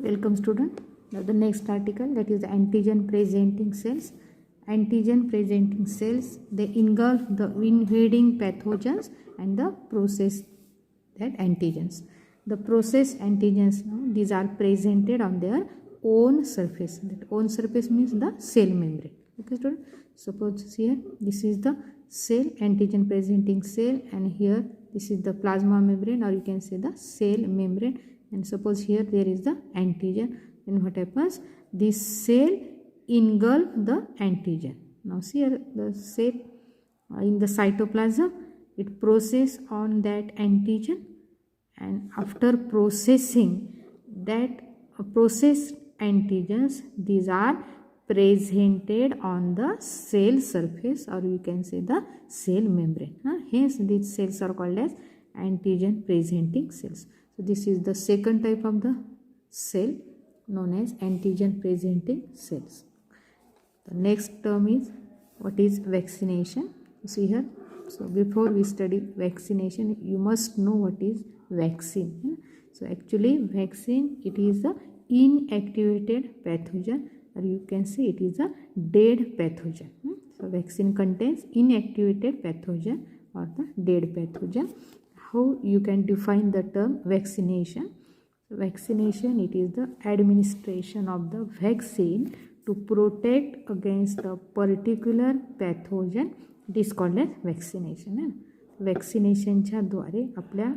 Welcome student. Now the next article, that is antigen presenting cells. Antigen presenting cells, they engulf the invading pathogens and the process that antigens. The process antigens now these are presented on their own surface. That own surface means the cell membrane. Okay student. Suppose here this is the cell, antigen presenting cell, and here this is the plasma membrane, or you can say the cell membrane. And suppose here there is the antigen, then what happens? This cell engulf the antigen. Now see here the cell in the cytoplasm, it process on that antigen, and after processing that processed antigens, these are presented on the cell surface, or you can say the cell membrane. Hence these cells are called as antigen presenting cells. So this is the second type of the cell known as antigen presenting cells. The next term is what is vaccination. You see here. So before we study vaccination, you must know what is vaccine. So actually vaccine, it is a inactivated pathogen, or you can say it is a dead pathogen. So vaccine contains inactivated pathogen or the dead pathogen. How you can define the term vaccination? Vaccination, it is the administration of the vaccine to protect against a particular pathogen. It is called as vaccination. वॅक्सिनेशनच्या द्वारे आपल्या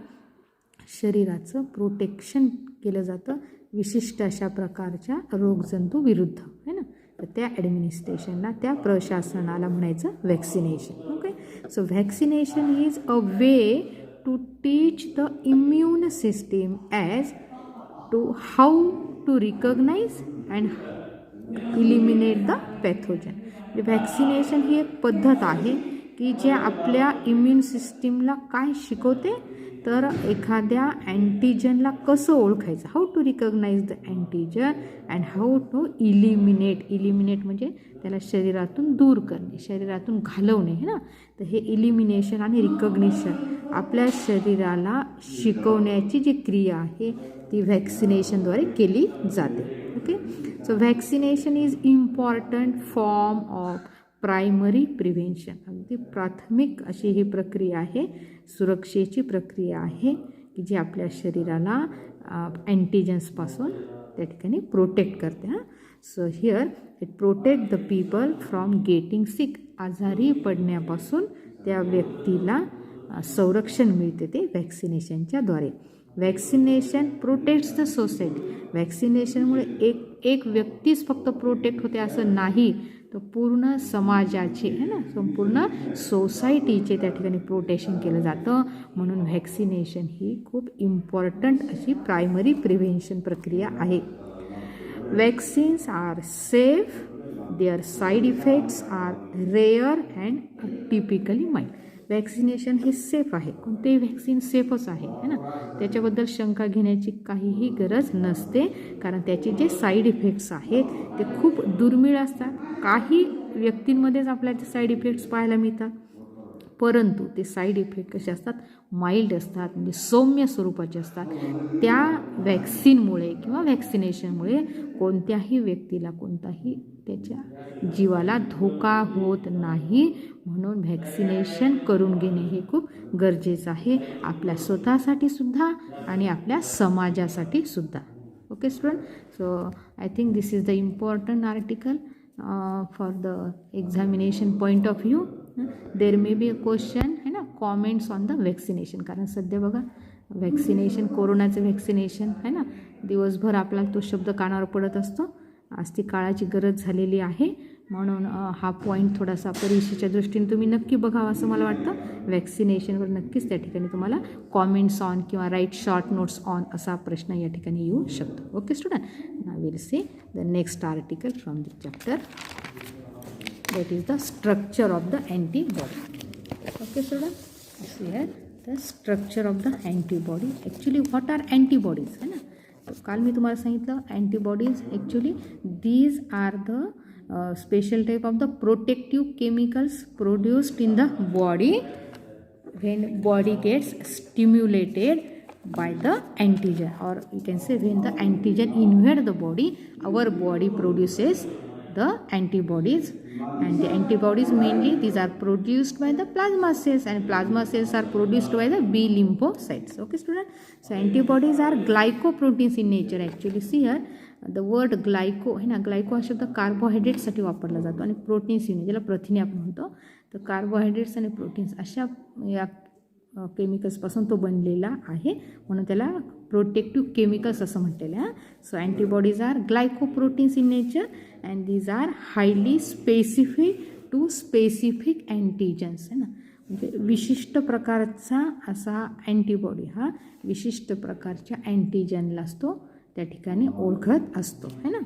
शरीराचं protection केलं जातं विशिष्ट अशा प्रकारच्या रोगजंतू विरुद्ध, है ना. तर त्या ॲडमिनिस्ट्रेशनला, त्या प्रशासनाला म्हणायचं vaccination. Okay. So vaccination is a way to teach the immune system as to how to recognize and eliminate the pathogen. Vaccination ही एक पद्धत आहे की जे आपल्या इम्युन सिस्टीमला काय शिकवते, तर एखाद्या अँटीजनला कसं ओळखायचं, how to recognise the antigen and how to eliminate म्हणजे त्याला शरीरातून दूर करणे, शरीरातून घालवणे, है ना. तर हे इलिमिनेशन आणि रिकग्निशन आपल्या शरीराला शिकवण्याची जी क्रिया आहे ती व्हॅक्सिनेशनद्वारे केली जाते. Okay. So vaccination is important form of primary prevention. अगदी प्राथमिक अशी ही प्रक्रिया आहे, सुरक्षेची प्रक्रिया आहे की जी आपल्या शरीराला अँटीजन्सपासून त्या ठिकाणी प्रोटेक्ट करते. So here it protect the people from getting sick. आजारी पडण्यापासून त्या व्यक्तीला संरक्षण मिळते ते व्हॅक्सिनेशनच्याद्वारे. Vaccination protects the society. वॅक्सिनेशनमुळे एक व्यक्तीच फक्त प्रोटेक्ट होते असं नाही, तर पूर्ण समाजाचे, है ना, संपूर्ण सोसायटीचे त्या ठिकाणी प्रोटेक्शन केलं जातं. म्हणून व्हॅक्सिनेशन ही खूप इम्पॉर्टंट अशी प्रायमरी प्रिव्हेन्शन प्रक्रिया आहे. Vaccines are safe, their side effects are rare and typically mild. Vaccination हे सेफ आहे, कोणतेही व्हॅक्सिन सेफच आहे, है ना. त्याच्याबद्दल शंका घेण्याची काहीही गरज नसते, कारण त्याचे जे साईड इफेक्ट्स आहेत ते खूप दुर्मिळ असतात. काही व्यक्तींमध्येच आपल्याला ते साईड इफेक्ट्स पाहायला मिळतात, परंतु ते साईड इफेक्ट कसे असतात, माइल्ड असतात, म्हणजे सौम्य स्वरूपाचे असतात. त्या वॅक्सिनमुळे किंवा वॅक्सिनेशनमुळे कोणत्याही व्यक्तीला कोणताही त्याच्या जीवाला धोका होत नाही. म्हणून व्हॅक्सिनेशन करून घेणे हे खूप गरजेचं आहे, आपल्या स्वतःसाठी सुद्धा आणि आपल्या समाजासाठी सुद्धा. Okay student. So I think this is the important article for the examination point of view. There may be a question, है ना, कॉमेंट्स ऑन द वॅक्सिनेशन. कारण सध्या बघा वॅक्सिनेशन, कोरोनाचं वॅक्सिनेशन, है ना, दिवसभर आपल्याला तो शब्द कानावर पडत असतो. आज ती काळाची गरज झालेली आहे, म्हणून हा पॉईंट थोडासा परीक्षेच्या दृष्टीने तुम्ही नक्की बघावा असं मला वाटतं. वॅक्सिनेशनवर नक्कीच त्या ठिकाणी तुम्हाला कॉमेंट्स ऑन किंवा राईट शॉर्ट नोट्स ऑन असा प्रश्न या ठिकाणी येऊ शकतो. Okay student. Now will see the next article from the chapter, that is the structure of the antibody. Okay student, see here the structure of the antibody. Actually what are antibodies, है ना. तो काल मी तुम्हाला सांगितलं antibodies actually these are the special type of the protective chemicals produced in the body when body gets stimulated by the antigen, or you can say when the antigen invade the body, our body produces the antibodies, and the antibodies mainly these are produced by the plasma cells, and plasma cells are produced by the B lymphocytes. Okay student, so antibodies are glycoproteins in nature. Actually see here the word glyco है ना, ग्लायको हा शब्द कार्बोहायड्रेटसाठी वापरला जातो आणि proteins unit ज्याला प्रथिने आपण म्हणतो, तर कार्बोहायड्रेट्स आणि प्रोटीन्स अशा या केमिकल्सपासून तो बनलेला आहे, म्हणून त्याला प्रोटेक्टिव्ह केमिकल्स असं म्हटलेलं आहे. So antibodies are glycoproteins in nature and these are highly specific to specific antigens आहे ना, म्हणजे विशिष्ट प्रकारचा असा अँटीबॉडी हा विशिष्ट प्रकारच्या अँटीजनलाच तो त्या ठिकाणी ओळखत असतो है ना.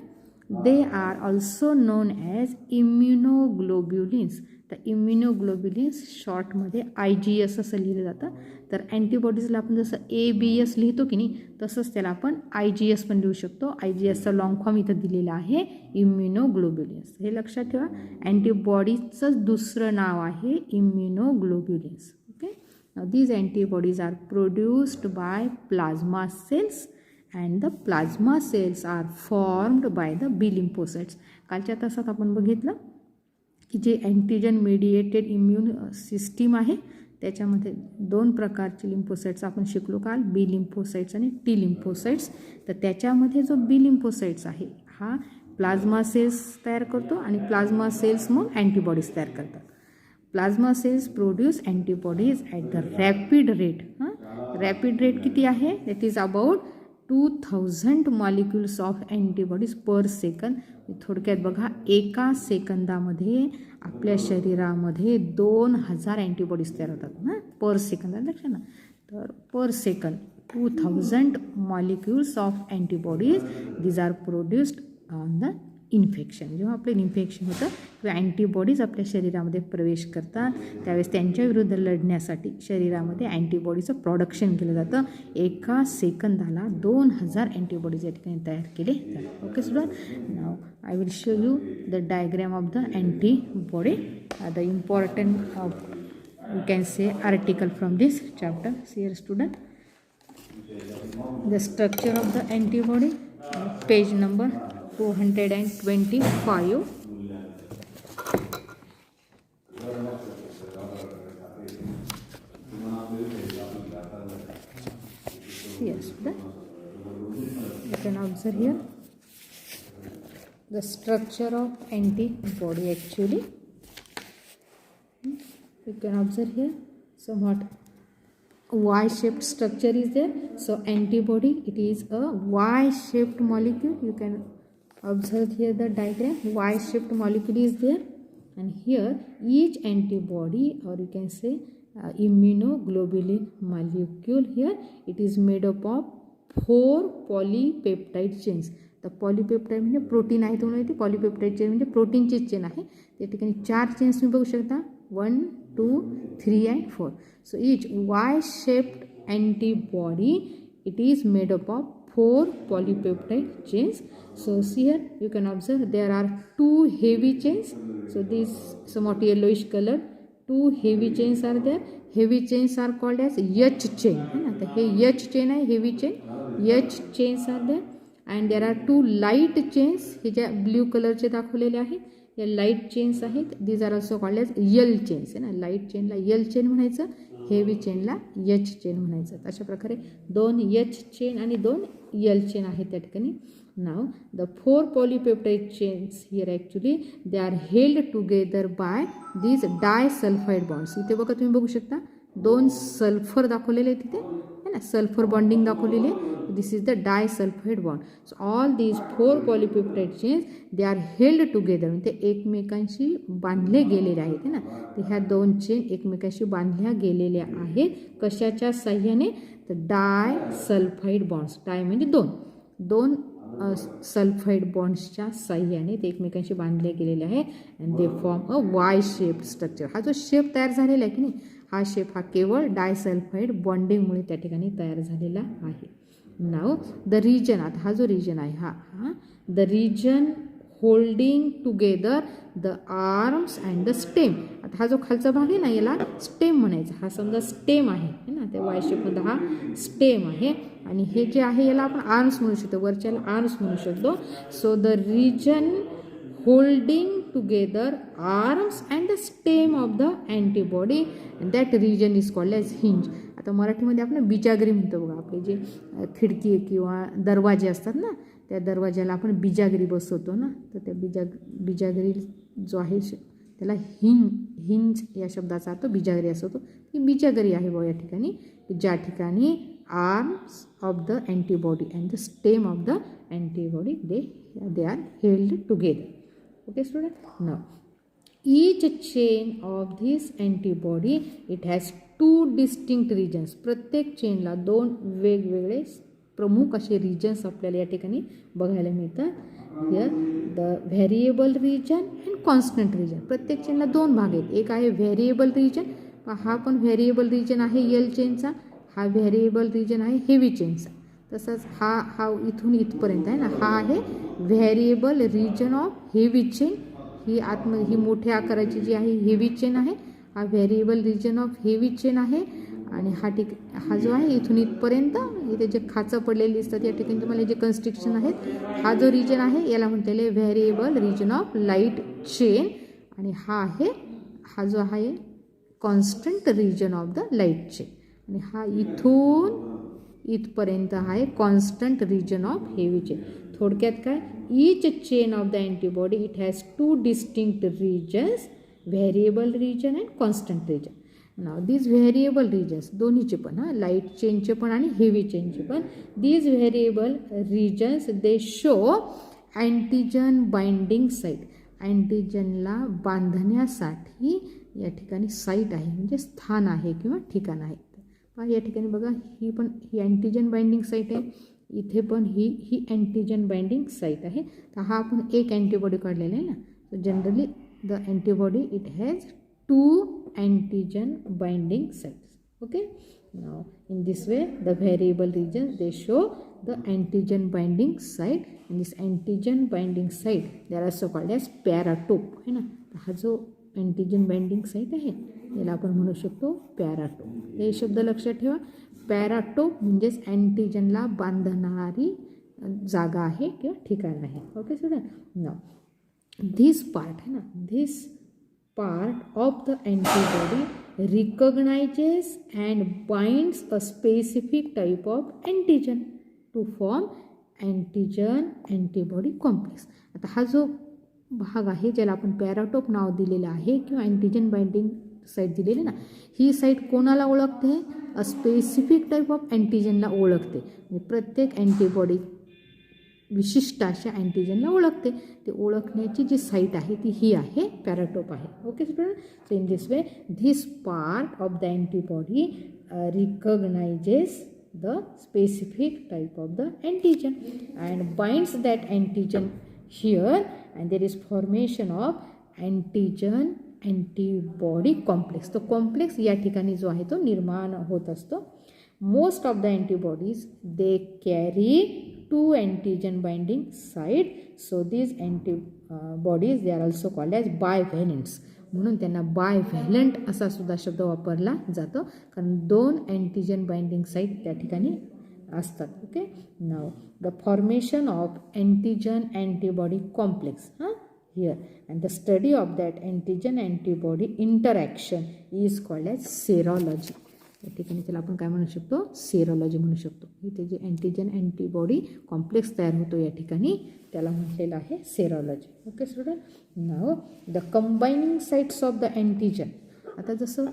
They are also known as immunoglobulins. तर इम्युनोग्लोब्युलिन्स शॉर्टमध्ये IgS असं लिहिलं जातं. तर अँटीबॉडीजला आपण जसं ABS लिहितो की नाही, तसंच त्याला आपण IgS पण लिहू शकतो. IgSचा लॉंग फॉर्म इथं दिलेला आहे इम्युनोग्लोब्युलिन्स. हे लक्षात ठेवा, अँटीबॉडीजचंच दुसरं नाव आहे immunoglobulins. Okay, these antibodies are produced by plasma cells and the plasma cells are formed by the B lymphocytes. कालच्या तासात आपण बघितलं की जे अँटीजन मेडिएटेड इम्युन सिस्टीम आहे त्याच्यामध्ये दोन प्रकारचे लिम्फोसाइट्स आपण शिकलो काल, बी लिम्फोसाइट्स आणि टी लिम्फोसाइट्स. तर त्याच्यामध्ये जो बी लिम्फोसाइट्स आहे हा प्लाझ्मा सेल्स तयार करतो आणि प्लाझ्मा सेल्स मग अँटीबॉडीज तयार करतात. Plasma cells produce antibodies at the rapid rate. Rapid rate किती आहे? That is about 2000 molecules of antibodies per second. थोडक्यात बघा, एका सेकंदामध्ये आपल्या शरीरामध्ये 2000 अँटीबॉडीज तयार होतात ना पर सेकंद. लक्षात ना, तर per second 2000 molecules of antibodies these are produced on the infection. जेव्हा आपलं इन्फेक्शन होतं किंवा अँटीबॉडीज आपल्या शरीरामध्ये प्रवेश करतात त्यावेळेस त्यांच्या विरुद्ध लढण्यासाठी शरीरामध्ये अँटीबॉडीचं प्रोडक्शन केलं जातं. एका सेकंदाला 2000 अँटीबॉडीज या ठिकाणी तयार केले जातात. Okay student, now I will show you the diagram of the antibody, the important you can say article from this chapter. Here student, the structure of the antibody, page number 225. Yes, you can observe here the structure of antibody. Actually, you can observe here somewhat Y-shaped structure is there. So antibody, it is a Y-shaped molecule. You can observe here the diagram. Y-shaped molecule is there, and here each antibody, or you can say immunoglobulin molecule, here it is made up of 4 polypeptide chains. तर पॉलीपेप्टाईड म्हणजे protein आहे, म्हणून ती पॉलीपेप्टाईड chain म्हणजे प्रोटीनची chain आहे. त्या ठिकाणी 4 chains तुम्ही बघू शकता, 1, 2, 3 and 4. So each Y-shaped antibody, it is made up of 4 polypeptide chains. So here you can observe there are 2 heavy chains. So these somewhat yellowish color 2 heavy chains are there. Heavy chains are called as H chain. है ना, तर हे H chain आहे, heavy chain. H chains are there, and there are 2 light chains. हे ज्या blue कलरचे दाखवलेले आहेत या लाईट चेन्स आहेत. These are also called as L chains. आहे ना, लाईट चेनला यल चेन म्हणायचं, हेवी चेनला H चेन म्हणायचं. अशा प्रकारे 2 H चेन आणि 2 यल चेन आहेत त्या ठिकाणी. नाव the 4 polypeptide chains here actually they are held together by these disulfide bonds. इथे बघा तुम्ही बघू शकता 2 सल्फर दाखवलेले आहेत तिथे, है ना, सल्फर बॉन्डिंग दाखवलेली आहे. This is the disulphide bond. So all these 4 polypeptide chains they are held together. ते एकमेकांशी बांधले गेलेले आहेत, है ना. तर ह्या 2 चेन एकमेकांशी बांधल्या गेलेल्या आहेत. कशाच्या साह्याने? तर डायसल्फाइड बॉन्ड्स. डाय म्हणजे 2 सल्फाइड बॉन्ड्सच्या साह्याने ते एकमेकांशी बांधले गेलेले आहे. And they form a Y shaped structure. हा जो शेप तयार झालेला आहे की नाही, हा शेप हा केवळ डायसल्फाइड बॉन्डिंगमुळे त्या ठिकाणी तयार झालेला आहे. नाव द रिजन, आता हा जो रिजन आहे हा the region holding together the arms and the stem. आता हा जो खालचा भाग आहे ना याला स्टेम म्हणायचा. हा समजा स्टेम आहे ना, त्या वाय शेपमध्ये हा स्टेम आहे आणि हे जे आहे याला आपण आर्म्स म्हणू शकतो, वरच्याला आर्म्स म्हणू शकतो. So the region holding together arms and the stem of the antibody and that region is called as hinge. आता मराठीमध्ये आपण बिजागरी म्हणतो बघा. आपले जे खिडकी किंवा दरवाजे असतात ना, त्या दरवाजाला आपण बिजागरी बसवतो ना, तर त्या बिजागरी जो आहे त्याला हिंज या शब्दाचा अर्थ बिजागरी असतो. ही बिजागरी आहे बघा या ठिकाणी, ज्या ठिकाणी arms of the antibody and the stem of the antibody they are held together. Okay student, now each chain of this antibody it has two distinct regions. प्रत्येक चेनला दोन वेगवेगळे प्रमुख असे रिजन्स आपल्याला या ठिकाणी बघायला मिळतात. Here the variable region and constant region. प्रत्येक चेनला दोन भाग आहेत. एक आहे व्हेरिएबल रिजन, हा पण व्हेरिएबल रिजन आहे यल चेनचा, हा व्हेरिएबल रिजन आहे हेवी चेनचा. तसंच हा इथून इथपर्यंत आहे ना, हा आहे variable region of heavy chain. ही आतमध्ये ही मोठ्या आकाराची जी आहे हेवी चेन आहे, हा variable region of heavy chain आहे. आणि हा जो आहे इथून इथपर्यंत इथे जे खाचं पडलेली दिसतात या ठिकाणी तुम्हाला जे कन्स्ट्रिक्शन आहेत, हा जो रिजन आहे याला म्हणते variable region of light chain. आणि हा जो आहे constant region of the light chain. आणि हा इथून इथपर्यंत आहे constant region of heavy chain. थोडक्यात काय, each chain of the antibody it has two distinct regions, variable region and constant region. Now these variable regions दोन्हीचे पण, लाईट चेनचे पण आणि हेवी चेनचे पण, these variable regions they show antigen binding site. अँटीजनला बांधण्यासाठी या ठिकाणी साईट आहे, म्हणजे स्थान आहे किंवा ठिकाण आहे. या ठिकाणी बघा, ही अँटीजन बाइंडिंग साईट आहे, इथे पण ही अँटीजन बाइंडिंग साईट आहे. तर हा आपण एक अँटीबॉडी काढलेला आहे ना. So generally the antibody it has two antigen binding sites. Okay, now in this way the variable regions they show the antigen binding site. In this antigen binding site they are also called as paratope आहे ना. हा जो antigen binding site आहे याला आपण म्हणू शकतो पॅराटोप. हे शब्द लक्षात ठेवा, पॅराटोप म्हणजेच अँटीजनला बांधणारी जागा आहे किंवा ठिकाण आहे. ओके स्टुडंट, नाव धिस पार्ट आहे ना, this part of the antibody recognises and binds a specific type of antigen to form antigen antibody complex. आता हा जो भाग आहे ज्याला आपण पॅराटोप नाव दिलेलं आहे किंवा अँटीजन बाइंडिंग साईट दिलेली ना, ही साईट कोणाला ओळखते, अ स्पेसिफिक टाईप ऑफ अँटीजनला ओळखते. म्हणजे प्रत्येक अँटीबॉडी विशिष्ट अशा अँटीजनला ओळखते. ते ओळखण्याची जी साईट आहे ती ही आहे, पॅराटोप आहे. Okay student, so in this way this part of the antibody recognises the specific type of the antigen and binds that antigen here and there is formation of antigen antibody complex. तो complex या ठिकाणी जो आहे तो निर्माण होत असतो. Most of the antibodies they carry two antigen binding site. So these antibodies they are also called as bivalents. म्हणून त्यांना बायव्हॅलंट असा सुद्धा शब्द वापरला जातो, कारण दोन अँटीजन बाइंडिंग साईट त्या ठिकाणी असतात. Okay, now the formation of antigen antibody complex here and the study of that antigen antibody interaction is called as serology. या ठिकाणी त्याला आपण काय म्हणू शकतो, सेरोलॉजी म्हणू शकतो. इथे जे अँटीजन अँटीबॉडी कॉम्प्लेक्स तयार होतो या ठिकाणी त्याला म्हटलेलं आहे serology. Okay student, now the combining sites of the antigen. आता जसं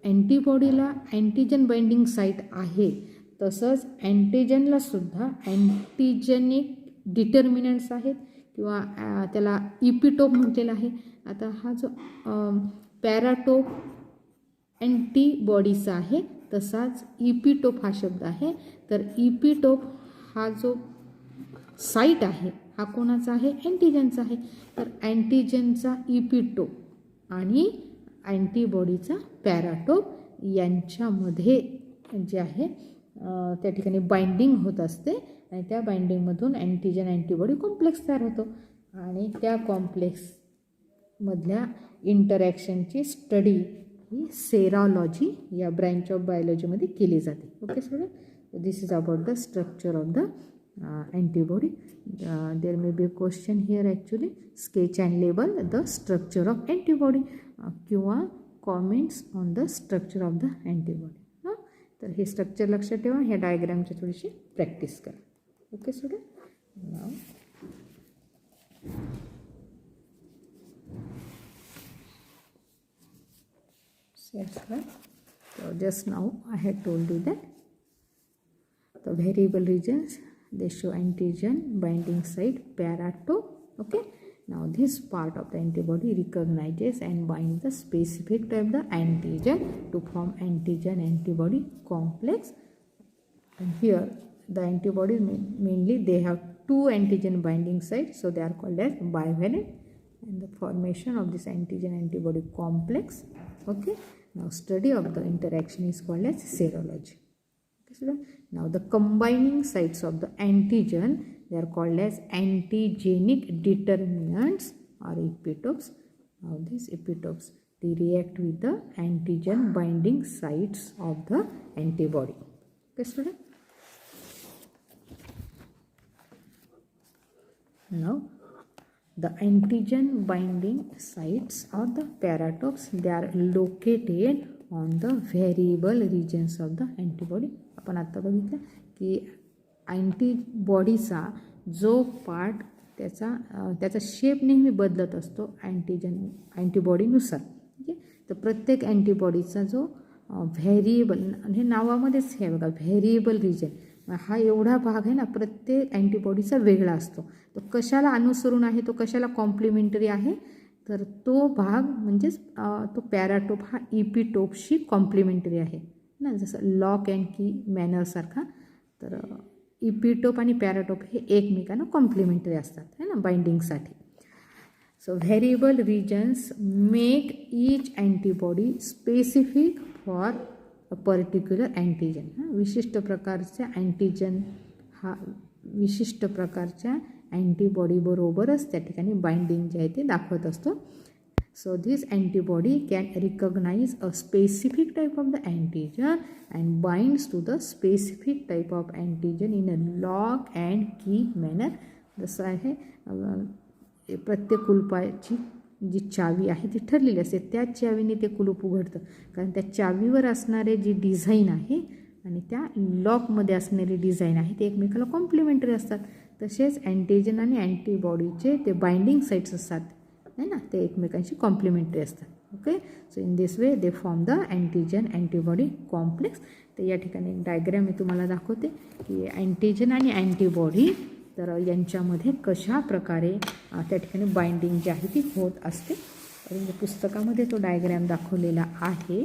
अँटीबॉडीला अँटीजन बाइंडिंग साईट आहे, तसंच अँटीजनला सुद्धा अँटीजेनिक डिटर्मिनंट्स आहेत किंवा त्याला इपिटोप म्हटलेलं आहे. आता हा जो पॅराटोप अँटीबॉडीचा आहे, तसाच इपिटोप हा शब्द आहे. तर इपिटोप हा जो साईट आहे हा कोणाचा आहे, अँटीजनचा आहे. तर अँटीजनचा इपिटोप आणि अँटीबॉडीचा पॅराटोप यांच्यामध्ये जे आहे त्या ठिकाणी बाइंडिंग होत असते आणि त्या बाइंडिंगमधून अँटीजन अँटीबॉडी कॉम्प्लेक्स तयार होतो आणि त्या कॉम्प्लेक्समधल्या इंटरॅक्शनची स्टडी ही सेरॉलॉजी या ब्रँच ऑफ बायोलॉजीमध्ये केली जाते. Okay student, this is about the structure of the antibody. There may be a question here actually, sketch and label the structure of antibody किंवा comments on the structure of the antibody. तर हे structure लक्षात ठेवा, ह्या डायग्रामची थोडीशी practice करा. Okay student, now so just now I had told you that the variable regions, they show antigen binding site paratope. Okay, now this part of the antibody recognizes and binds the specific type of the antigen to form antigen antibody complex. And here the antibodies mainly they have two antigen binding sites, so they are called as bivalent, and the formation of this antigen antibody complex. Okay, now study of the interaction is called as serology. Now the combining sites of the antigen, they are called as antigenic determinants or epitopes. Now these epitopes, they react with the antigen binding sites of the antibody. Okay student, now the antigen binding sites or the paratopes, they are located on the variable regions of the antibody. आपण आता बघितलं की अँटीबॉडीचा जो part त्याचा shape नेहमी बदलत असतो अँटीबॉडीनुसार. Okay, तर प्रत्येक अँटीबॉडीचा जो व्हेरिएबल, हे नावामध्येच हे बघा व्हेरिएबल रिजन, हा एवढा भाग आहे ना प्रत्येक अँटीबॉडीचा वेगळा असतो. तो कशाला अनुसरून आहे, तो कशाला कॉम्प्लिमेंटरी आहे, तर तो भाग म्हणजेच तो पॅराटोप हा इपिटोपशी कॉम्प्लिमेंटरी आहे ना, जसं लॉक अँड की मॅनरसारखा. तर इपिटोप आणि पॅराटोप हे एकमेकांना कॉम्प्लिमेंटरी असतात है ना बाइंडिंगसाठी. So variable regions make each antibody specific for a particular antigen. विशिष्ट प्रकारच्या अँटीजन हा विशिष्ट प्रकारच्या अँटीबॉडीबरोबरच त्या ठिकाणी बाइंडिंग जे आहे ते दाखवत असतो. So this antibody can recognize a specific type of the antigen and binds to the specific type of antigen in a lock and key manner. जसं आहे प्रत्येक कुलपाची जी चावी आहे ती ठरलेली असते, त्याच चावीने ते कुलूप उघडतं, कारण त्या चावीवर असणारे जी डिझाईन आहे आणि त्या लॉकमध्ये असणारी डिझाईन आहे ते एकमेकाला कॉम्प्लिमेंटरी असतात. तसेच अँटीजन आणि अँटीबॉडीचे ते बाइंडिंग साईट्स असतात है ना, ते एकमेकांशी कॉम्प्लिमेंटरी असतात. Okay, so in this way they form the antigen antibody complex. तर या ठिकाणी एक डायग्राम मी तुम्हाला दाखवते की अँटीजन आणि अँटीबॉडी तर यांच्यामध्ये कशा प्रकारे त्या ठिकाणी बाइंडिंग जी आहे ती होत असते. म्हणजे पुस्तकामध्ये तो डायग्राम दाखवलेला आहे.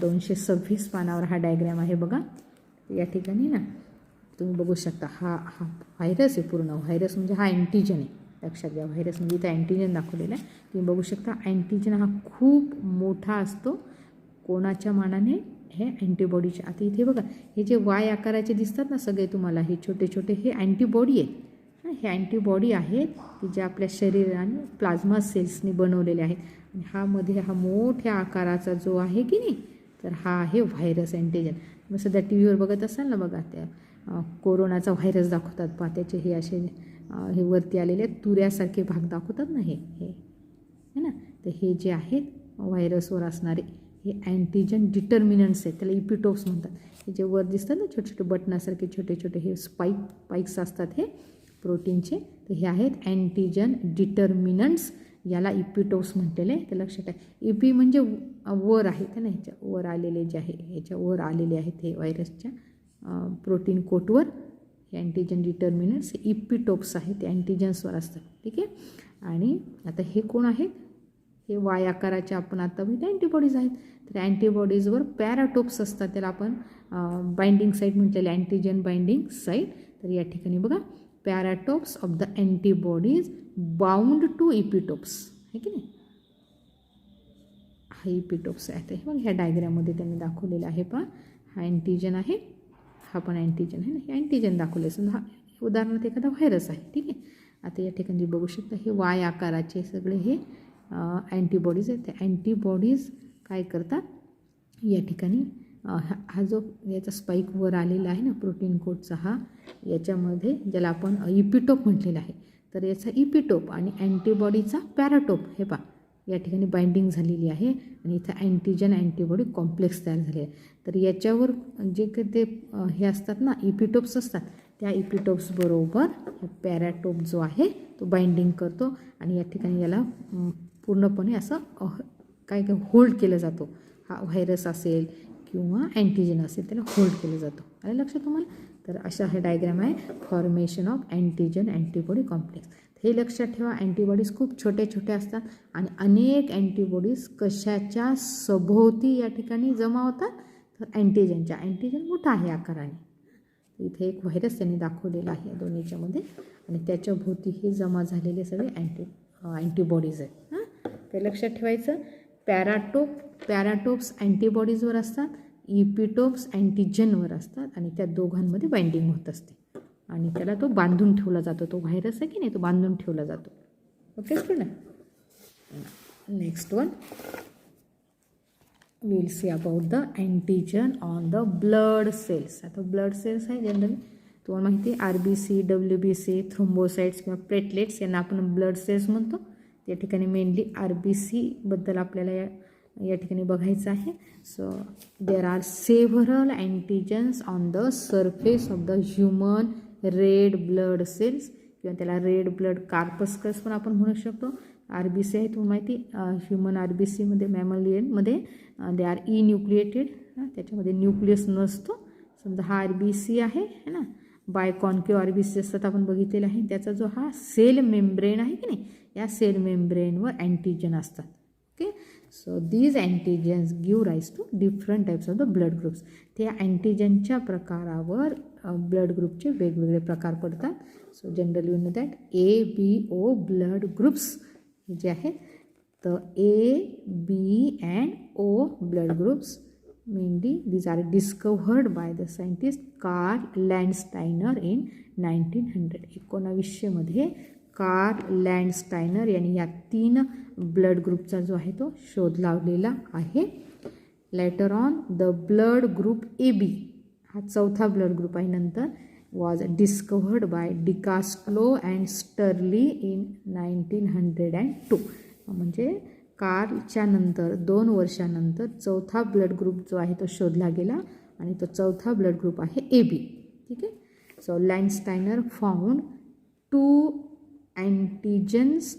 226 पानावर हा डायग्राम आहे बघा. या ठिकाणी ना तुम्ही बघू शकता, हा व्हायरस आहे, पूर्ण व्हायरस म्हणजे हा अँटीजन आहे. लक्षात घ्या, व्हायरस म्हणजे इथं अँटीजन दाखवलेला आहे. तुम्ही बघू शकता अँटीजन हा खूप मोठा असतो कोणाच्या मानाने, हे अँटीबॉडीचे. आता इथे बघा हे जे वाय आकाराचे दिसतात ना सगळे तुम्हाला, हे छोटे छोटे हे अँटीबॉडी आहेत. हे अँटीबॉडी आहेत की जे आपल्या शरीराने प्लाझ्मा सेल्सनी बनवलेले आहेत. आणि हा मध्ये हा मोठ्या आकाराचा जो आहे की नाही, तर हा आहे व्हायरस अँटीजन. मग सध्या टी व्हीवर बघत असाल ना बघा, त्या कोरोनाचा व्हायरस दाखवतात पहा, त्याचे हे असे हे वरती आलेले तुऱ्यासारखे भाग दाखवतात ना, हे है ना. तर हे जे आहेत व्हायरसवर असणारे हे अँटीजन डिटर्मिनंट्स आहेत, त्याला इपिटोप्स म्हणतात. हे जे वर दिसतात ना छोटे छोटे बटनासारखे छोटे छोटे हे स्पाइक्स असतात हे प्रोटीनचे, तर हे आहेत अँटीजन डिटर्मिनंट्स, याला इपिटोप्स म्हटलेले. तर लक्षात आहे, इपी म्हणजे वर आहेत ना, ह्याच्या वर आलेले जे आहे, ह्याच्या वर आलेले आहेत हे व्हायरसच्या प्रोटीन कोटवर हे अँटीजन डिटर्मिनंट्स हे इपिटोप्स आहेत, ते अँटीजन्सवर असतात. ठीक आहे. आणि आता हे कोण आहेत, हे वाय आकाराचे आपण आता बघितलं अँटीबॉडीज आहेत. तर अँटीबॉडीजवर पॅराटोप्स असतात, त्याला आपण बाइंडिंग साईट म्हटलेले अँटीजन बाइंडिंग साईट. तर या ठिकाणी बघा paratopes of the antibodies bound to epitopes आहे की नाही, हा इपिटोप्स आहे. हे बघा ह्या डायग्राममध्ये त्यांनी दाखवलेलं आहे पहा, हा अँटीजन आहे, हा पण अँटीजन आहे ना, हे अँटीजन दाखवले. समजा उदाहरणार्थ एखादा व्हायरस आहे, ठीक आहे. आता या ठिकाणी बघू शकता हे वाय आकाराचे सगळे हे अँटीबॉडीज आहेत. त्या अँटीबॉडीज काय करतात, या ठिकाणी हा जो याचा स्पाईक वर आलेला आहे ना प्रोटीन कोडचा, हा याच्यामध्ये ज्याला आपण इपिटोप म्हटलेला आहे, तर याचा इपिटोप आणि अँटीबॉडीचा पॅराटोप हे पहा या ठिकाणी बाइंडिंग झालेली आहे आणि इथं अँटीजन अँटीबॉडी कॉम्प्लेक्स तयार झाले आहे. तर याच्यावर जे काही ते हे असतात ना इपिटोप्स असतात, त्या इपिटोप्स बरोबर पॅराटोप जो आहे तो बाइंडिंग करतो आणि या ठिकाणी याला पूर्णपणे असं काय काय होल्ड केलं जातो. हा व्हायरस असेल किंवा अँटीजन असेल त्याला होल्ड केलं जातो. आलं लक्षात तुम्हाला. तर अशा हे डायग्राम आहे formation of antigen antibody complex. हे लक्षात ठेवा, अँटीबॉडीज खूप छोटे छोटे असतात आणि अनेक अँटीबॉडीज कशाच्या सभोवती या ठिकाणी जमा होतात, तर अँटीजनच्या. अँटीजन मोठा आहे आकाराने. इथे एक व्हायरस त्यांनी दाखवलेला आहे दोन्हीच्यामध्ये आणि त्याच्या भोवती हे जमा झालेले सगळे अँटीबॉडीज आहेत. हां, ते लक्षात ठेवायचं. पॅराटोप्स अँटीबॉडीजवर असतात, इपिटोप्स अँटीजनवर असतात आणि त्या दोघांमध्ये बाइंडिंग होत असते आणि त्याला तो बांधून ठेवला जातो. तो व्हायरस आहे की नाही, तो बांधून ठेवला जातो. Okay student. Next one we will see about the antigen on the blood cells. आता ब्लड सेल्स आहे जनरली तुम्हाला माहिती आहे, RBC, WBC, थ्रोम्बोसाइट्स किंवा प्लेटलेट्स यांना आपण ब्लड सेल्स म्हणतो. त्या ठिकाणी मेनली RBC बद्दल आपल्याला या ठिकाणी बघायचं आहे. So there are several antigens on the surface of the human red blood cells किंवा त्याला रेड ब्लड कार्पस्कल्स पण आपण म्हणू शकतो. RBC आहे तुम्हाला माहिती, ह्युमन RBCमध्ये मॅमलियनमध्ये दे आर न्यूक्लिएटेड, त्याच्यामध्ये न्यूक्लियस नसतो. समजा हा RBC आहे ना, बायकॉन्केव RBC असतात आपण बघितलेलं आहे. त्याचा जो हा सेल मेम्ब्रेन आहे की नाही, या सेल मेम्ब्रेनवर अँटीजन असतात. Okay, so these antigens give rise to different types of the blood groups. त्या अँटीजनच्या प्रकारावर ब्लड ग्रुपचे वेगवेगळे प्रकार पडतात. So generally you know that ABO blood groups जे आहेत, तर A, B and O blood groups mainly these are discovered by the scientist Carl Landsteiner in 1900. 1900मध्ये कार्ल लँडस्टायनर यांनी या 3 ब्लड ग्रुपचा जो आहे तो शोध लावलेला आहे. Later on the blood group AB हा चौथा ब्लड ग्रुप आहे नंतर was discovered by Decastello and Sturli in 1902. म्हणजे कार्लच्या नंतर 2 वर्षानंतर चौथा ब्लड ग्रुप जो आहे तो शोधला गेला आणि तो चौथा ब्लड ग्रुप आहे AB. ठीक आहे. So Landsteiner found 2 अँटीजन्स.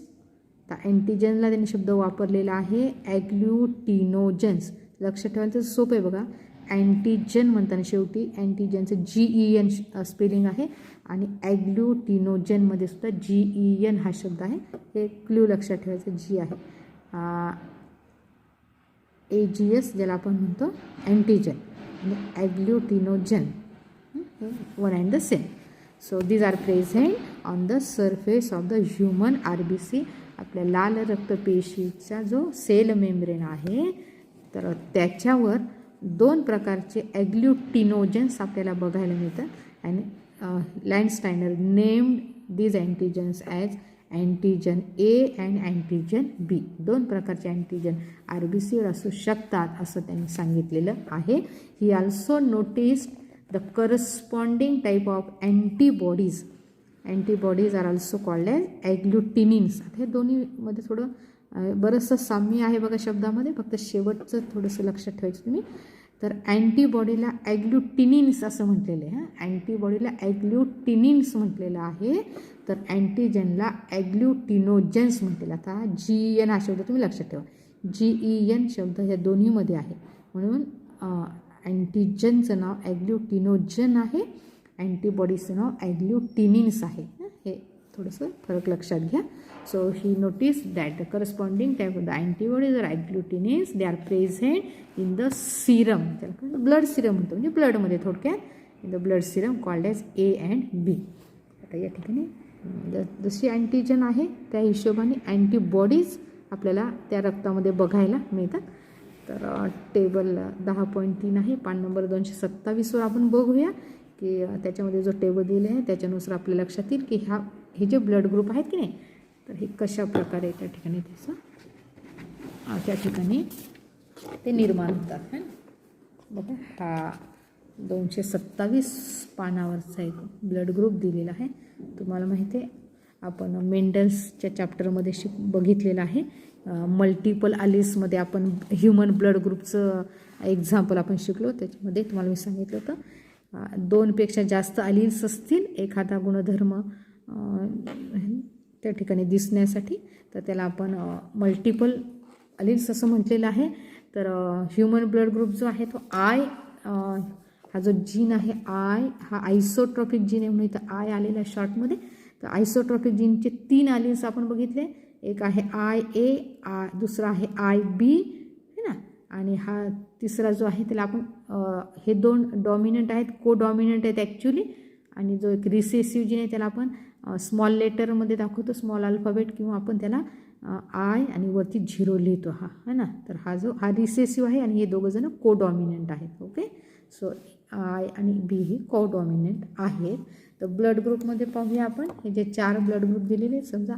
तर अँटीजनला त्यांनी शब्द वापरलेला आहे ॲग्ल्युटिनोजन्स. लक्षात ठेवायचं तर सोपं आहे बघा. अँटीजन म्हणताना शेवटी अँटीजनचं GEN स्पेलिंग आहे आणि ॲग्ल्युटिनोजनमध्ये सुद्धा GEN हा शब्द आहे. हे क्ल्यू लक्षात ठेवायचं. G आहे AGS ज्याला आपण म्हणतो अँटीजन आणि agglutinogen one and the same. So these are present on the surface of the human RBC. आपल्या लाल रक्तपेशीचा जो सेल मेम्ब्रेन आहे तर त्याच्यावर 2 प्रकारचे ॲग्ल्युटिनोजन्स आपल्याला बघायला मिळतात. आणि Landsteiner named these antigens as antigen A and antigen B. 2 प्रकारचे अँटीजन RBCवर असू शकतात असं त्यांनी सांगितलेलं आहे. He also noticed the corresponding type of antibodies. Antibodies are also called as agglutinins. हे दोन्हीमध्ये थोडं बरंचसं साम्य आहे बघा शब्दामध्ये, फक्त शेवटचं थोडंसं लक्षात ठेवायचं तुम्ही. तर अँटीबॉडीला ॲग्ल्युटिनिन्स असं म्हटलेलं आहे. अँटीबॉडीला ॲग्ल्युटिनिन्स म्हटलेलं आहे, तर अँटीजनला ॲग्ल्युटिनोजन्स म्हटलेलं. आता GEN हा शब्द तुम्ही लक्षात ठेवा. GEN शब्द ह्या दोन्हीमध्ये आहे, म्हणून अँटीजनचं नाव ॲग्ल्युटिनोजन आहे, अँटीबॉडीचं नाव ॲग्ल्युटिनिन्स आहे. हे थोडंसं फरक लक्षात घ्या. So he noticed that the corresponding type of the antibodies or agglutinins they are present in the serum. Blood Serum म्हणतो, म्हणजे ब्लडमध्ये थोडक्यात in the blood Serum called as A and B. आता या ठिकाणी जशी अँटीजन आहे त्या हिशोबाने अँटीबॉडीज आपल्याला त्या रक्तामध्ये बघायला मिळतात. तर टेबल 10.3 आहे, पान नंबर 227वर आपण बघूया की त्याच्यामध्ये जो टेबल दिले आहे त्याच्यानुसार आपल्या लक्षात येईल की हे जे ब्लड ग्रुप आहेत की नाही, तर हे कशा प्रकारे त्या ठिकाणी त्या ठिकाणी ते निर्माण होतात है ना. बघा हा 227 पानावरचा एक ब्लड ग्रुप दिलेला आहे. तुम्हाला माहिती आहे आपण मेंडल्सच्या चॅप्टरमध्ये बघितलेलं आहे. मल्टिपल अलिसमध्ये आपण ह्युमन ब्लड ग्रुपचं एक्झाम्पल आपण शिकलो. त्याच्यामध्ये तुम्हाला मी सांगितलं होतं 2पेक्षा जास्त अलिल्स असतील एखादा गुणधर्म त्या ठिकाणी दिसण्यासाठी, तर त्याला आपण मल्टिपल अलिल्स असं म्हटलेलं आहे. तर ह्युमन ब्लड ग्रुप जो आहे तो हा जो जीन आहे हा आयसोट्रॉपिक जीन आहे, म्हणून इथं आलेला आहे शॉर्टमध्ये. तर आयसोट्रॉपिक जीनचे 3 अलिल्स आपण बघितले. एक आहे IA, दुसरा आहे IB है ना, आणि हा तिसरा जो आहे त्याला आपण हे 2 डॉमिनंट आहेत, को डॉमिनंट आहेत ॲक्च्युली. आणि जो एक रिसेसिव्ह जीन आहे त्याला आपण स्मॉल लेटरमध्ये दाखवतो, स्मॉल अल्फाबेट, किंवा आपण त्याला I आणि वरती 0 लिहितो है ना. तर हा रिसेसिव्ह आहे आणि हे दोघं जण को डॉमिनंट आहेत. ओके, सो I आणि B हे को डॉमिनंट आहेत. तर ब्लड ग्रुपमध्ये पाहूया आपण हे जे 4 ब्लड ग्रुप दिलेले. समजा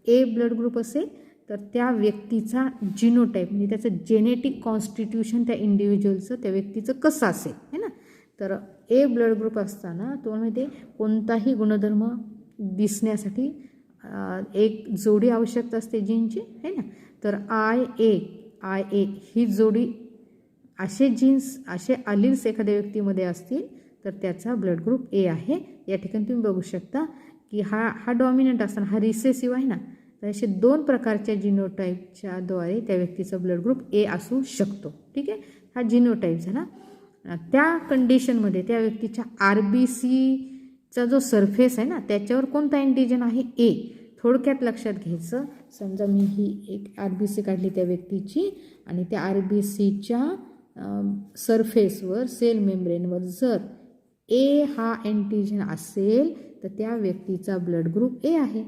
A ब्लड ग्रुप असेल तर त्या व्यक्तीचा जिनोटाईप म्हणजे त्याचं जेनेटिक कॉन्स्टिट्यूशन त्या इंडिव्हिज्युअलचं त्या व्यक्तीचं कसं असेल है ना. तर A ब्लड ग्रुप असताना तुम्हाला माहिती आहे कोणताही गुणधर्म दिसण्यासाठी एक जोडी आवश्यकता असते जीनची है ना. तर IA ही जोडी असे जीन्स असे अलिल्स एखाद्या व्यक्तीमध्ये असतील तर त्याचा ब्लड ग्रुप A आहे. या ठिकाणी तुम्ही बघू शकता की हा डॉमिनंट असताना हा रिसेसिव्ह आहे ना. तर असे 2 प्रकारच्या जिनोटाईपच्या द्वारे त्या व्यक्तीचा ब्लड ग्रुप A असू शकतो. ठीक आहे, हा जिनोटाईप झाला. त्या कंडिशनमध्ये त्या व्यक्तीच्या RBCचा जो सरफेस आहे ना त्याच्यावर कोणता अँटीजन आहे A. थोडक्यात लक्षात घ्यायचं, समजा मी ही एक RBC काढली त्या व्यक्तीची आणि त्या RBCच्या सरफेसवर सेल मेम्ब्रेनवर जर A हा अँटीजन असेल तर त्या व्यक्तीचा ब्लड ग्रुप A आहे.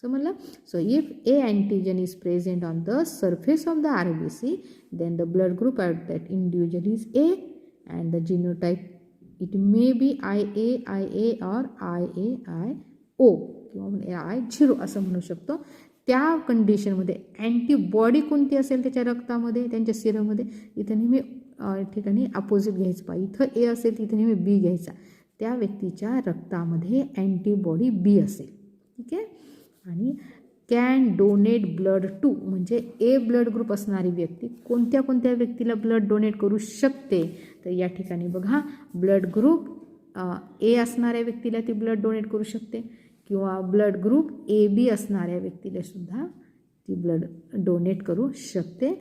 समजलं. So if A antigen is present on the surface of the RBC then the blood group at that individual is A and the genotype it may be IA or IAIO किंवा I0 असं म्हणू शकतो. त्या कंडिशनमध्ये antibody कोणती असेल त्याच्या रक्तामध्ये त्यांच्या सिरममध्ये इथं नेहमी ठिकाणी अपोजिट घ्यायचं पाहिजे. इथं A असेल तिथं नेहमी B घ्यायचा. त्या व्यक्तीच्या रक्तामध्ये अँटीबॉडी B असेल. ठीक आहे. आणि कॅन डोनेट ब्लड टू म्हणजे A ब्लड ग्रुप असणारी व्यक्ती कोणत्या कोणत्या व्यक्तीला ब्लड डोनेट करू शकते. तर या ठिकाणी बघा ब्लड ग्रुप A असणाऱ्या व्यक्तीला ती ब्लड डोनेट करू शकते किंवा ब्लड ग्रुप AB असणाऱ्या व्यक्तीला सुद्धा ती ब्लड डोनेट करू शकते.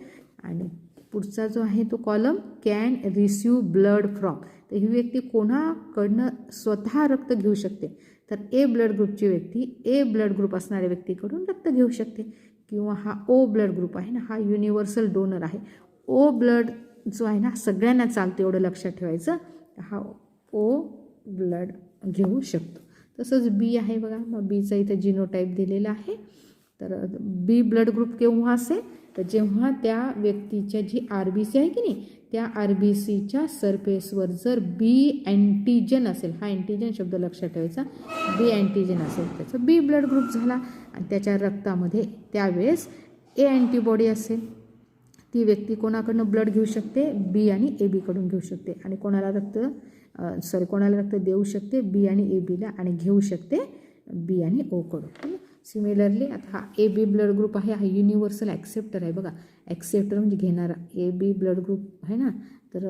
आणि पुढचा जो आहे तो column can receive blood from. तर ही व्यक्ती कोणाकडनं स्वतः रक्त घेऊ शकते. तर A ब्लड ग्रुपची व्यक्ती A ब्लड ग्रुप असणाऱ्या व्यक्तीकडून रक्त घेऊ शकते. किंवा हा O ब्लड ग्रुप आहे ना हा युनिव्हर्सल डोनर आहे. O ब्लड जो आहे ना सगळ्यांना चालतो एवढं लक्षात ठेवायचं. हा O ब्लड घेऊ शकतो. तसंच B आहे बघा. मग Bचा इथं जिनोटाईप दिलेला आहे. तर B ब्लड ग्रुप केव्हा असेल तर जेव्हा त्या व्यक्तीच्या जी RBC आहे की नाही त्या RBCच्या सरफेसवर जर B अँटीजन असेल, हा अँटीजन शब्द लक्षात ठेवायचा, B अँटीजन असेल त्याचा B ब्लड ग्रुप झाला. आणि त्याच्या रक्तामध्ये त्यावेळेस A अँटीबॉडी असेल. ती व्यक्ती कोणाकडनं ब्लड घेऊ शकते B आणि AB कडून घेऊ शकते. आणि कोणाला रक्त देऊ शकते B आणि ABला आणि घेऊ शकते B आणि O कडून. सिमिलरली आता हा AB ब्लड ग्रुप आहे हा युनिव्हर्सल ॲक्सेप्टर आहे बघा. ॲक्सेप्टर म्हणजे घेणारा AB ब्लड ग्रुप आहे ना. तर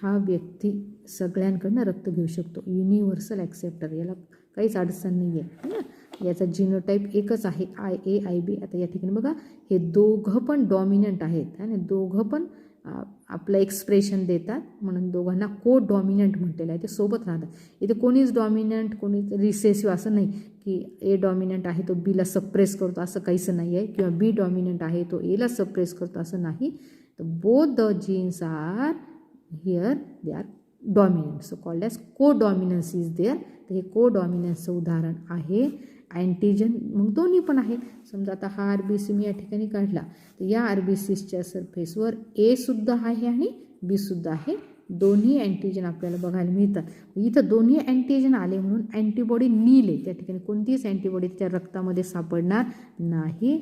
हा व्यक्ती सगळ्यांकडनं रक्त घेऊ शकतो. युनिव्हर्सल ॲक्सेप्टर, याला काहीच अडचण नाही आहे ना. याचा जिनोटाईप एकच आहे IA IB. आता या ठिकाणी बघा हे दोघं पण डॉमिनंट आहेत आणि दोघं पण आपलं एक्सप्रेशन देतात म्हणून दोघांना को डॉमिनंट म्हटलेलं आहे. ते सोबत राहतात. इथे कोणीच डॉमिनंट कोणीच रिसेसिव्ह असं नाही की A डॉमिनंट आहे तो Bला सप्रेस करतो असं काहीच नाही आहे. किंवा B डॉमिनंट आहे तो Aला सप्रेस करतो असं नाही. तर both the genes are here they are dominant. So called as codominance is there. तर हे को डॉमिनन्सचं उदाहरण आहे. अँटीजन मग दोन्ही पण आहेत. समजा आता हा RBC मी या ठिकाणी काढला तर या RBCच्या सरफेसवर A सुद्धा आहे आणि B सुद्धा आहे. दोन्ही अँटीजन आपल्याला बघायला मिळतात. इथं दोन्ही अँटीजन आले म्हणून अँटीबॉडी नील आहे. त्या ठिकाणी कोणतीच अँटीबॉडी त्याच्या रक्तामध्ये सापडणार नाही.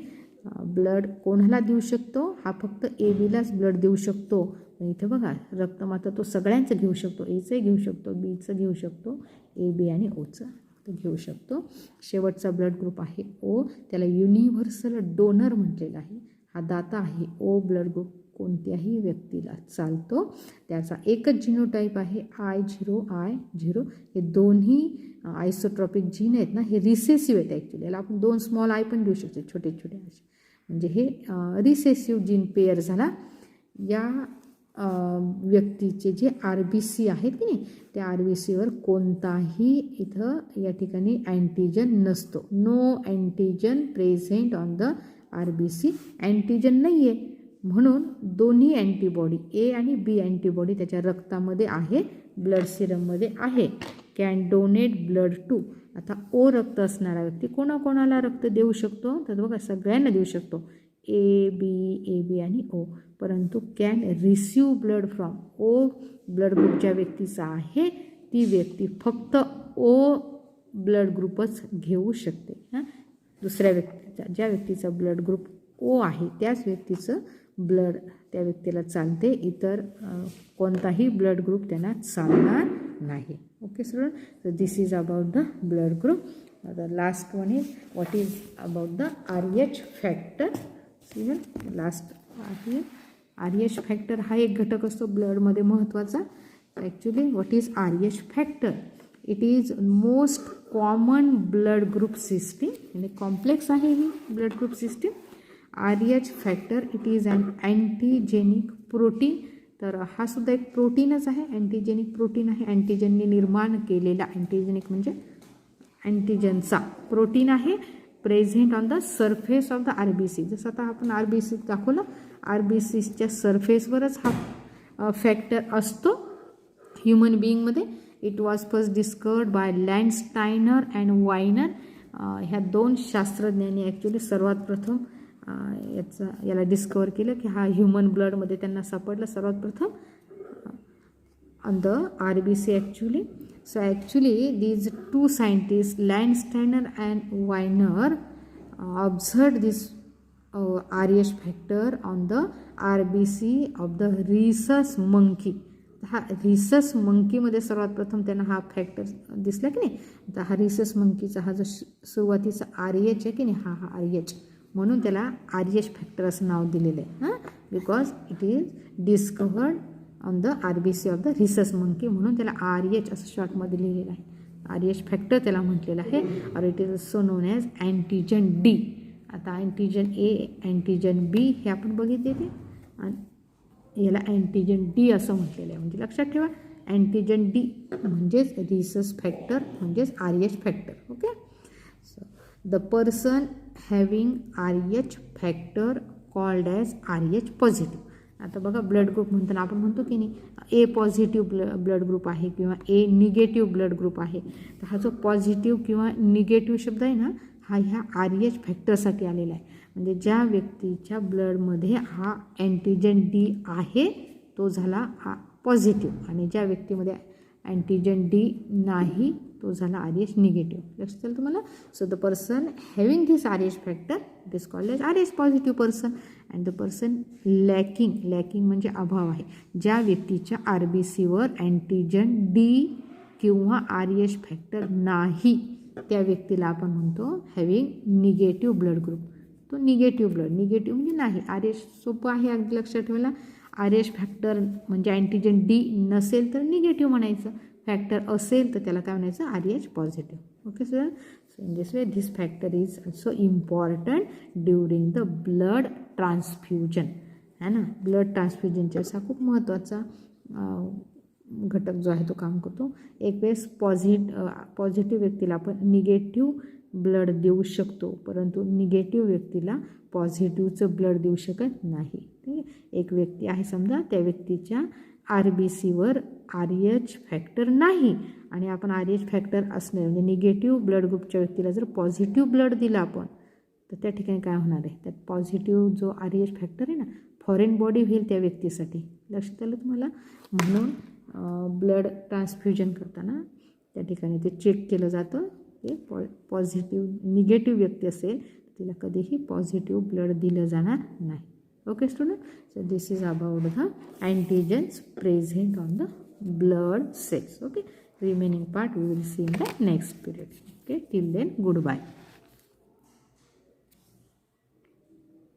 ब्लड कोणाला देऊ शकतो? हा फक्त ए बीलाच ब्लड देऊ शकतो. इथे बघा रक्त मात्र तो सगळ्यांचं घेऊ शकतो. एचं घेऊ शकतो, बीचं घेऊ शकतो, ए बी आणि ओचं घेऊ शकतो. शेवटचा ब्लड ग्रुप आहे ओ. त्याला युनिव्हर्सल डोनर म्हटलेलं आहे. हा दाता आहे. ओ ब्लड ग्रुप कोणत्याही व्यक्तीला चालतो. त्याचा एकच जिनोटाईप आहे I0. हे दोन्ही आयसोट्रॉपिक जीन आहेत ना, हे रिसेसिव्ह आहेत ॲक्च्युली. याला आपण 2 स्मॉल आय पण देऊ शकतो, छोटे छोटे असे. म्हणजे हे रिसेसिव्ह जीन पेअर झाला. या व्यक्तीचे जे RBC आहेत की नाही, त्या RBCवर कोणताही इथं या ठिकाणी अँटीजन नसतो. No antigen present on the RBC. Antigen नाही आहे म्हणून दोन्ही अँटीबॉडी ए आणि बी अँटीबॉडी त्याच्या रक्तामध्ये आहे, ब्लड सिरममध्ये आहे. Can donate blood to. आता ओ रक्त असणारा व्यक्ती कोणाकोणाला रक्त देऊ शकतो? तर बघा सगळ्यांना देऊ शकतो, ए बी आणि ओ. परंतु can receive blood from. O blood group ज्या व्यक्तीचा आहे ती व्यक्ती फक्त ओ ब्लड ग्रुपच घेऊ शकते. दुसऱ्या व्यक्तीचा, ज्या व्यक्तीचा ब्लड ग्रुप ओ आहे त्याच व्यक्तीचं ब्लड त्या व्यक्तीला चालते. इतर कोणताही ब्लड ग्रुप त्यांना चालणार नाही. Okay student, so this is about the blood group. The last one is what is about the RH factor. Last आहे RH फॅक्टर. हा एक घटक असतो ब्लडमध्ये महत्त्वाचा. Actually what is RH factor? It is most common blood group system. म्हणजे complex आहे ही blood group system. RH factor it is an antigenic protein. तर हा सुद्धा एक प्रोटीनच आहे, अँटीजेनिक प्रोटीन आहे. अँटीजनने निर्माण केलेला, अँटीजेनिक म्हणजे अँटीजनचा प्रोटीन आहे. Present on the surface of the RBC. जसं आता आपण RBC दाखवलं, RBCच्या सरफेसवरच हा फॅक्टर असतो ह्युमन बिईंगमध्ये. It was first discovered by Landsteiner and Wiener. ह्या 2 शास्त्रज्ञांनी ॲक्च्युली सर्वात प्रथम याला डिस्कवर केलं की हा ह्युमन ब्लडमध्ये त्यांना सापडलं सर्वात प्रथम on the RBC actually. So actually these 2 scientists, Landsteiner and Weiner, observed this RH factor on the RBC of the rhesus monkey. हा रिसस मंकीमध्ये सर्वात प्रथम त्यांना हा फॅक्टर दिसला की नाही. तर हा रिसस मंकीचा हा जो सुरुवातीचा RH आहे की नाही, हा RH म्हणून त्याला RH फॅक्टर असं नाव दिलेलं आहे. Because it is discovered on the RBC of the rhesus monkey, म्हणून त्याला RH असं शॉर्टमध्ये लिहिलेलं आहे. RH फॅक्टर त्याला म्हटलेलं आहे. और it is so non as antigen D. आता अँटीजन A, अँटीजन B हे आपण बघितले ते, आणि याला अँटीजन D असं म्हटलेलं आहे. म्हणजे लक्षात ठेवा, अँटीजन D म्हणजेच रिसस फॅक्टर म्हणजेच RH factor. Okay, so the person having RH factor called as RH positive. आता बघा ब्लड ग्रुप म्हणताना आपण म्हणतो की नाही, ए पॉझिटिव्ह ब्लड ग्रुप आहे किंवा ए निगेटिव्ह ब्लड ग्रुप आहे. तर हा जो पॉझिटिव्ह किंवा निगेटिव्ह शब्द आहे ना, हा ह्या RH फॅक्टरसाठी आलेला आहे. म्हणजे ज्या व्यक्तीच्या ब्लडमध्ये हा अँटीजन D आहे तो झाला पॉझिटिव्ह, आणि ज्या व्यक्तीमध्ये अँटीजन D नाही तो झाला RH निगेटिव्ह. लक्षात आलं तुम्हाला? So the person having this RH factor it is called as RH positive person. And the person lacking म्हणजे अभाव आहे. ज्या व्यक्तीच्या RBCवर अँटीजन D किंवा RH फॅक्टर नाही त्या व्यक्तीला आपण म्हणतो हॅव्हिंग निगेटिव्ह ब्लड ग्रुप. तो निगेटिव्ह म्हणजे नाही. RH सोपं आहे अगदी लक्षात ठेवायला. RH फॅक्टर म्हणजे अँटीजन D नसेल तर निगेटिव्ह म्हणायचं, फॅक्टर असेल तर त्याला काय म्हणायचं, RH positive. Okay sir, so in this way this factor is also important during the blood transfusion. है ना, ब्लड ट्रान्सफ्युजनच्या असा खूप महत्त्वाचा घटक जो आहे तो काम करतो. एक वेळेस पॉझिटिव्ह व्यक्तीला आपण निगेटिव्ह ब्लड देऊ शकतो, परंतु निगेटिव्ह व्यक्तीला पॉझिटिव्हचं ब्लड देऊ शकत नाही. ठीक आहे, एक व्यक्ती आहे समजा, त्या व्यक्तीच्या RBCवर RH फॅक्टर नाही, आणि आपण RH फॅक्टर असणे म्हणजे निगेटिव्ह ब्लड ग्रुपच्या व्यक्तीला जर पॉझिटिव्ह ब्लड दिला आपण, तर त्या ठिकाणी काय होणार आहे, त्यात पॉझिटिव्ह जो RH फॅक्टर आहे ना, फॉरेन बॉडी होईल त्या व्यक्तीसाठी. लक्षात आलं तुम्हाला? म्हणून ब्लड ट्रान्सफ्युजन करताना त्या ठिकाणी ते चेक केलं जातं. ते पॉझिटिव्ह निगेटिव्ह व्यक्ती असेल तिला कधीही पॉझिटिव्ह ब्लड दिलं जाणार नाही. Okay student, so this is about the antigens present on the blood cells. Okay, remaining part we will see in the next period. Okay, till then, goodbye.